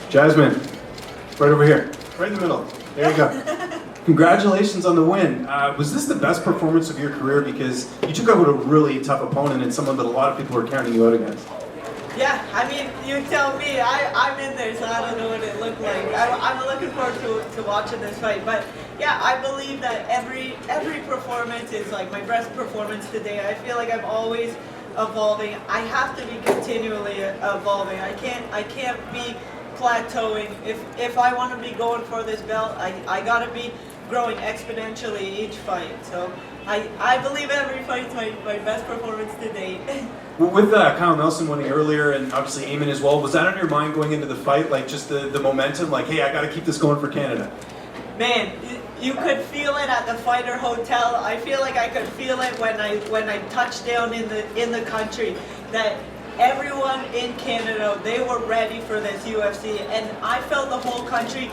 Jasmine, right over here, right in the middle. There you go. Congratulations on the win. Was this the best performance of your career? Because you took out a really tough opponent and someone that a lot of people were counting you out against. Yeah, I mean, you tell me. I'm in there, so I don't know what it looked like. I'm looking forward to watching this fight. But yeah, I believe that every performance is like my best performance today. I feel like I'm always evolving. I have to be continually evolving. I can't be plateauing. If I want to be going for this belt, I gotta be growing exponentially each fight. So I believe every fight's my best performance to date. Well, with Kyle Nelson winning earlier and obviously Eamon as well, was that on your mind going into the fight? Like just the momentum, like, hey, I got to keep this going for Canada? Man, you could feel it at the Fighter Hotel. I feel like I could feel it when I touched down in the country, that everyone in Canada, they were ready for this UFC, and I felt the whole country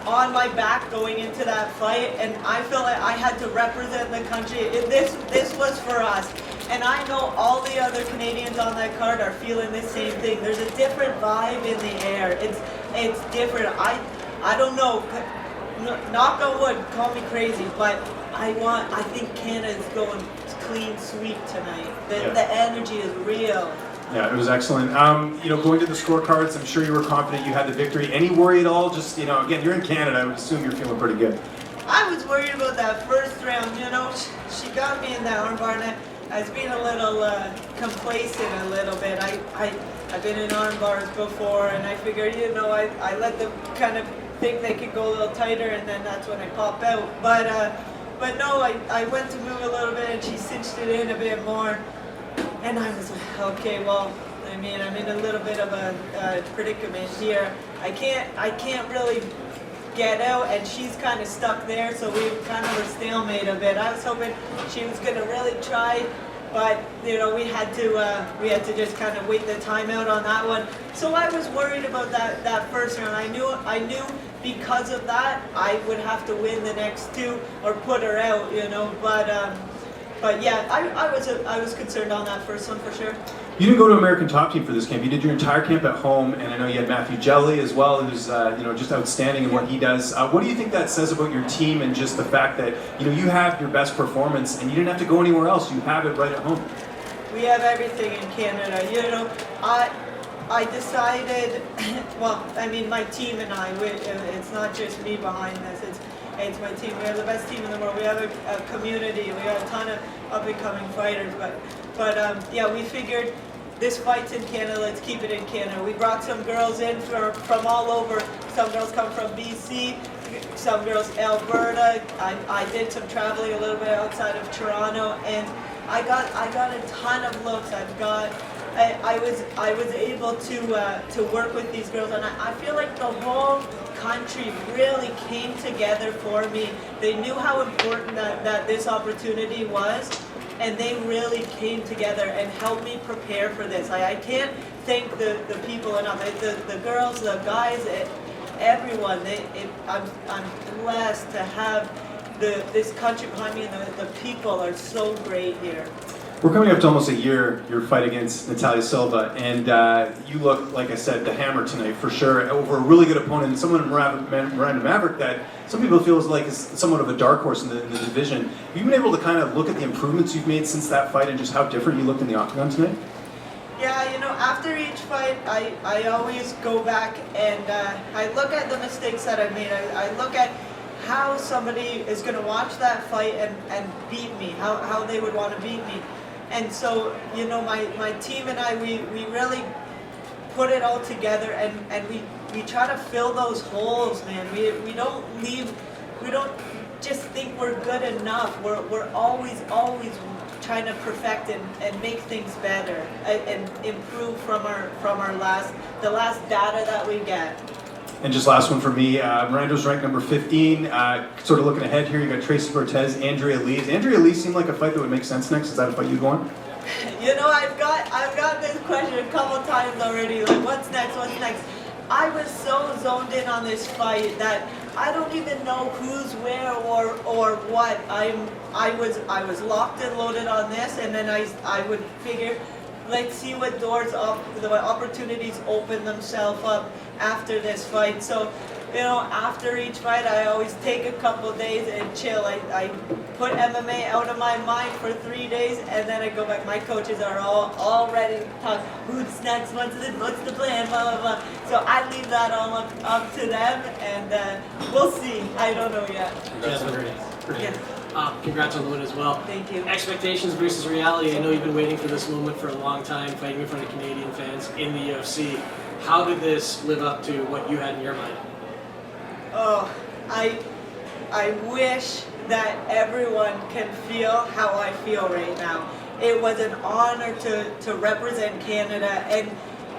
on my back going into that fight, and I felt like I had to represent the country. This was for us. And I know all the other Canadians on that card are feeling the same thing. There's a different vibe in the air. It's different. I don't know. Knock on wood, call me crazy, but I think Canada's going clean sweep tonight. The energy is real. Yeah, it was excellent. Going to the scorecards, I'm sure you were confident you had the victory. Any worry at all? Just, again, you're in Canada. I would assume you're feeling pretty good. I was worried about that first round. She got me in that armbar, and I was being a little complacent a little bit. I've been in arm bars before, and I figured, I let them kind of think they could go a little tighter, and then that's when I pop out. But no, I went to move a little bit, and she cinched it in a bit more, and I was like, okay, well, I mean, I'm in a little bit of a predicament here. I can't really get out, and she's kind of stuck there, so we kind of were stalemate a bit. I was hoping she was going to really try, but we had to just kind of wait the time out on that one. So I was worried about that first round. I knew because of that I would have to win the next two or put her out, but yeah, I was concerned on that first one for sure. You didn't go to American Top Team for this camp. You did your entire camp at home, and I know you had Matthew Jelly as well, who's just outstanding in what he does. What do you think that says about your team and just the fact that you have your best performance and you didn't have to go anywhere else? You have it right at home. We have everything in Canada. I decided. Well, I mean, my team and it's not just me behind this. It's my team. We have the best team in the world. We have a community. We have a ton of up-and-coming fighters. But yeah, we figured this fight's in Canada. Let's keep it in Canada. We brought some girls in from all over. Some girls come from BC. Some girls Alberta. I did some traveling a little bit outside of Toronto, and I got a ton of looks. I was able to work with these girls, and I feel like the whole country really came together for me. They knew how important that this opportunity was, and they really came together and helped me prepare for this. I can't thank the people enough. The girls, the guys, everyone. I'm blessed to have this country behind me, and the people are so great here. We're coming up to almost a year, your fight against Natalia Silva, and you look, like I said, the hammer tonight for sure, over a really good opponent, someone Miranda Maverick that some people feel is somewhat of a dark horse in the division. Have you been able to kind of look at the improvements you've made since that fight and just how different you looked in the octagon tonight? Yeah, after each fight, I always go back and I look at the mistakes that I made. I look at how somebody is going to watch that fight and beat me, how they would want to beat me. And so, my team and I, we really put it all together, and we try to fill those holes, man. We don't just think we're good enough. We're always trying to perfect and make things better and improve from the last data that we get. And just last one for me, Miranda's ranked number 15. Sort of looking ahead here, you got Tracy Cortez, Andrea Lee. Does Andrea Lee seem like a fight that would make sense next? Is that a fight you'd want? I've got this question a couple times already. Like, what's next? What's next? I was so zoned in on this fight that I don't even know who's where or what. I was locked and loaded on this, and then I would figure let's see what the opportunities open themselves up after this fight. So, you know, after each fight, I always take a couple days and chill. I put MMA out of my mind for 3 days, and then I go back. My coaches are all ready to talk. Who's next? What's the plan? Blah, blah, blah. So I leave that all up to them, and we'll see. I don't know yet. Jasmine, Yeah. congrats on the win as well. Thank you. Expectations versus reality. I know you've been waiting for this moment for a long time, fighting in front of Canadian fans in the UFC. How did this live up to what you had in your mind? Oh, I wish that everyone can feel how I feel right now. It was an honor to represent Canada, and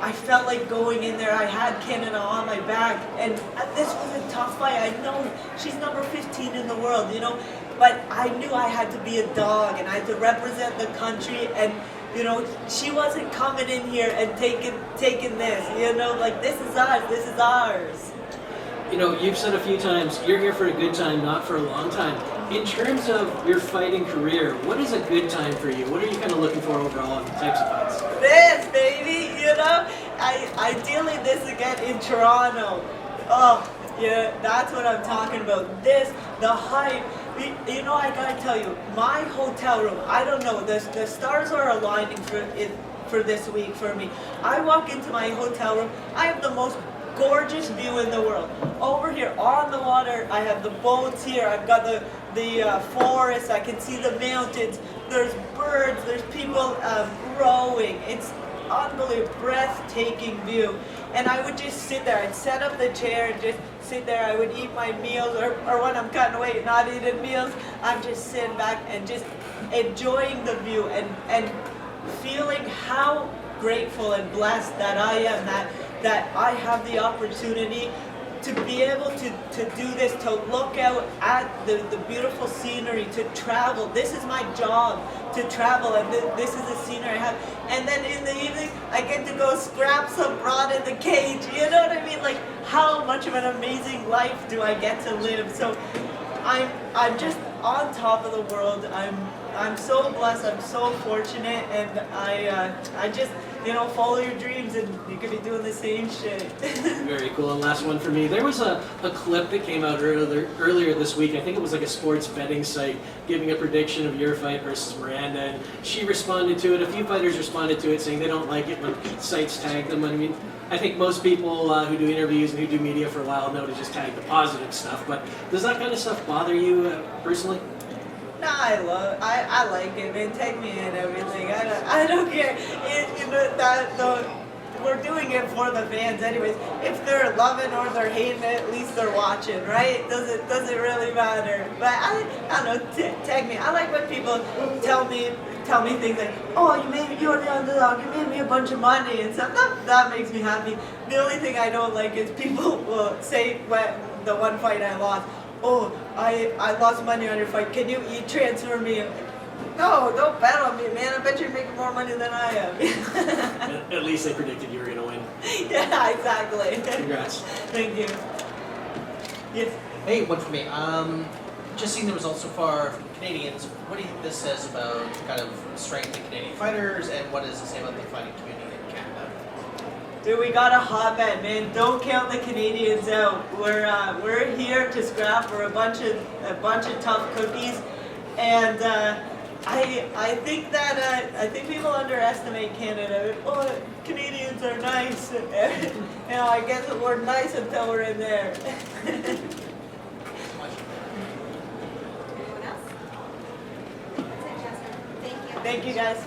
I felt like going in there, I had Canada on my back, and this was a tough fight. I know she's number 15 in the world, you know, but I knew I had to be a dog, and I had to represent the country, and you know, she wasn't coming in here and taking this, you know, like this is ours. You know, you've said a few times, you're here for a good time, not for a long time. In terms of your fighting career, what is a good time for you? What are you kind of looking for overall in types of fights? This, baby, you know, ideally this again in Toronto. Oh, yeah, that's what I'm talking about. This, the hype. You know, I gotta tell you, my hotel room, I don't know, the stars are aligning for this week for me. I walk into my hotel room, I have the most gorgeous view in the world. Over here on the water, I have the boats here, I've got the forest, I can see the mountains, there's birds, there's people rowing. It's unbelievable, breathtaking view. And I would just sit there, I'd set up the chair and just sit there, I would eat my meals, or when I'm cutting weight, not eating meals, I'm just sitting back and just enjoying the view and feeling how grateful and blessed that I am that I have the opportunity to be able to do this, to look out at the beautiful scenery, to travel. This is my job, to travel, and this is the scenery I have. And then in the evening, I get to go scrap some broad in the cage. You know what I mean? Like, how much of an amazing life do I get to live? So I'm just on top of the world. I'm so blessed. I'm so fortunate, and I just, you know, follow your dreams, and you could be doing the same shit. Very cool. And last one for me. There was a clip that came out earlier this week. I think it was like a sports betting site giving a prediction of your fight versus Miranda, and she responded to it. A few fighters responded to it saying they don't like it when sites tag them. I mean, I think most people who do interviews and who do media for a while know to just tag the positive stuff. But does that kind of stuff bother you personally? No, I like it, man. Take me in everything. I don't care. You know, we're doing it for the fans anyways. If they're loving or they're hating it, at least they're watching, right? Does it really matter? But I don't know, tag me. I like when people tell me things like, oh, you're the underdog, you made me a bunch of money and stuff. That makes me happy. The only thing I don't like is people will say when the one fight I lost, oh, I lost money on your fight, can you transfer me? No, don't bet on me, man. I bet you're making more money than I am. At least they predicted you were going to win. Yeah, exactly. Congrats. Thank you. Yes. Hey, one for me. Just seeing the results so far from Canadians, what do you think this says about kind of strength in Canadian fighters, and what does it say about the fighting community in Canada? Dude, we got a hotbed, man. Don't count the Canadians out. We're here to scrap. We're a bunch of tough cookies, and I think that I think people underestimate Canada. Oh, Canadians are nice. You know, I guess we're nice until we're in there. Anyone else? That's it, Jasmine. Thank you. Thank you, guys.